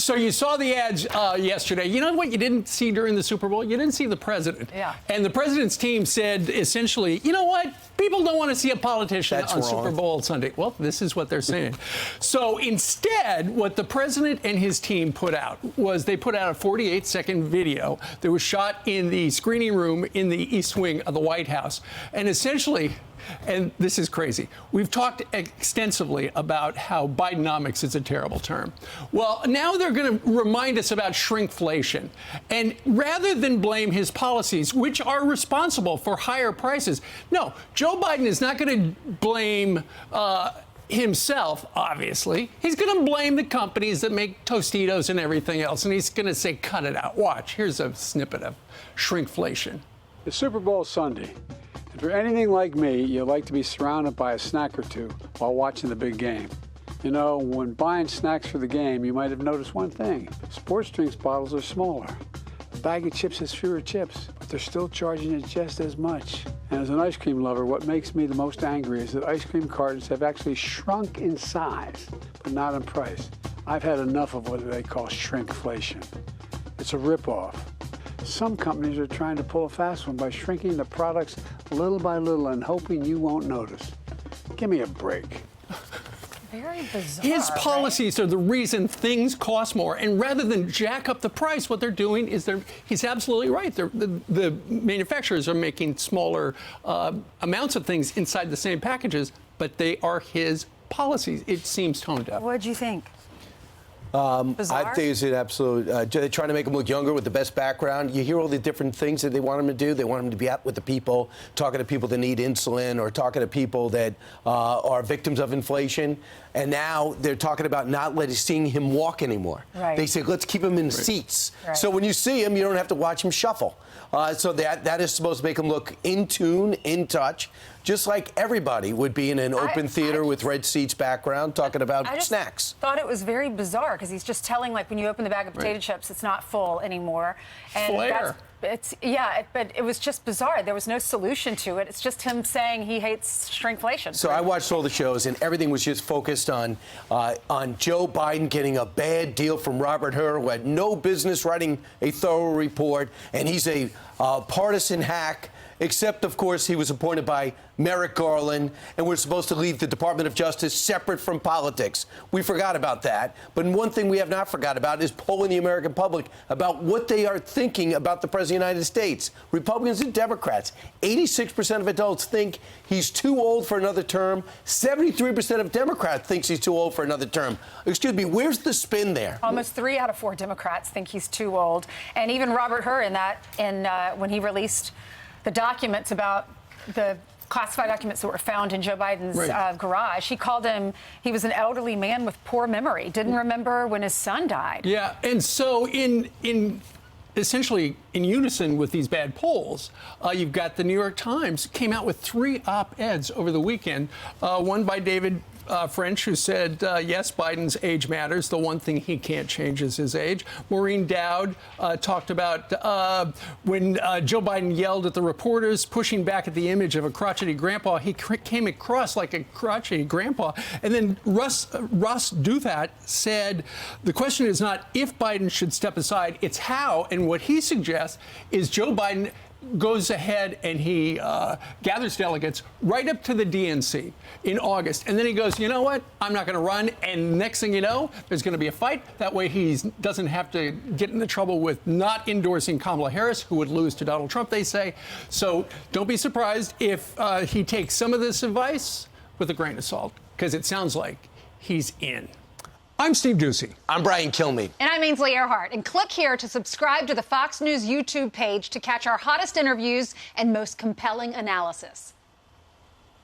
So you saw the ads yesterday. You know what you didn't see during the Super Bowl? You didn't see the president. Yeah. And the president's team said, essentially, you know what? People don't want to see a politician on Super Bowl Sunday. Well, this is what they're saying. So instead, what the president and his team put out was they put out a 48-second video that was shot in the screening room in the East Wing of the White House. And essentially, and this is crazy, we've talked extensively about how Bidenomics is a terrible term. Well, now they're going to remind us about shrinkflation. And rather than blame his policies, which are responsible for higher prices, no, Joe Biden is not going to blame himself, obviously. He's going to blame the companies that make Tostitos and everything else. And he's going to say, cut it out. Watch. Here's a snippet of shrinkflation. The Super Bowl Sunday. If you're anything like me, you like to be surrounded by a snack or two while watching the big game. You know, when buying snacks for the game, you might have noticed one thing. Sports drinks bottles are smaller. A bag of chips has fewer chips, but they're still charging you just as much. And as an ice cream lover, what makes me the most angry is that ice cream cartons have actually shrunk in size, but not in price. I've had enough of what they call shrinkflation. It's a ripoff. Some companies are trying to pull a fast one by shrinking the products little by little and hoping you won't notice. Give me a break. Very bizarre. His policies are the reason things cost more. And rather than jack up the price, what they're doing is he's absolutely right. The manufacturers are making smaller amounts of things inside the same packages, but they are his policies. It seems tone deaf. What do you think? I think it's an absolute. They're trying to make him look younger with the best background. You hear all the different things that they want him to do. They want him to be out with the people, talking to people that need insulin, or talking to people that are victims of inflation. And now they're talking about not seeing him walk anymore. Right. They say, let's keep him in seats. Right. So when you see him, you don't have to watch him shuffle. So that is supposed to make him look in tune, in touch, just like everybody would be in an open theater with red seats background talking about snacks. I thought it was very bizarre because he's just telling, like, when you open the bag of potato chips, it's not full anymore. And Flair. But it was just bizarre. There was no solution to it. It's just him saying he hates shrinkflation. So I watched all the shows, and everything was just focused on Joe Biden getting a bad deal from Robert Hur, who had no business writing a thorough report, and he's a partisan hack. Except, of course, he was appointed by Merrick Garland, and we're supposed to leave the Department of Justice separate from politics. We forgot about that. But one thing we have not forgot about is polling the American public about what they are thinking about the President of the United States. Republicans and Democrats, 86% of adults think he's too old for another term. 73% of Democrats thinks he's too old for another term. Excuse me, where's the spin there? Almost 3 out of 4 Democrats think he's too old. And even Robert Hur when he released the documents about the classified documents that were found in Joe Biden's garage. He called him, he was an elderly man with poor memory, didn't remember when his son died. Yeah, and so essentially in unison with these bad polls, you've got the New York Times came out with 3 op-eds over the weekend, one by David French, who said, yes, Biden's age matters. The one thing he can't change is his age. Maureen Dowd talked about when Joe Biden yelled at the reporters, pushing back at the image of a crotchety grandpa. He came across like a crotchety grandpa. And then Ross Douthat said, the question is not if Biden should step aside, it's how. And what he suggests is Joe Biden goes ahead and he gathers delegates right up to the DNC in August. And then he goes, you know what? I'm not going to run. And next thing you know, there's going to be a fight. That way he doesn't have to get into trouble with not endorsing Kamala Harris, who would lose to Donald Trump, they say. So don't be surprised if he takes some of this advice with a grain of salt, because it sounds like he's in. I'm Steve Doocy. I'm Brian Kilmeade. And I'm Ainsley Earhart. And click here to subscribe to the Fox News YouTube page to catch our hottest interviews and most compelling analysis.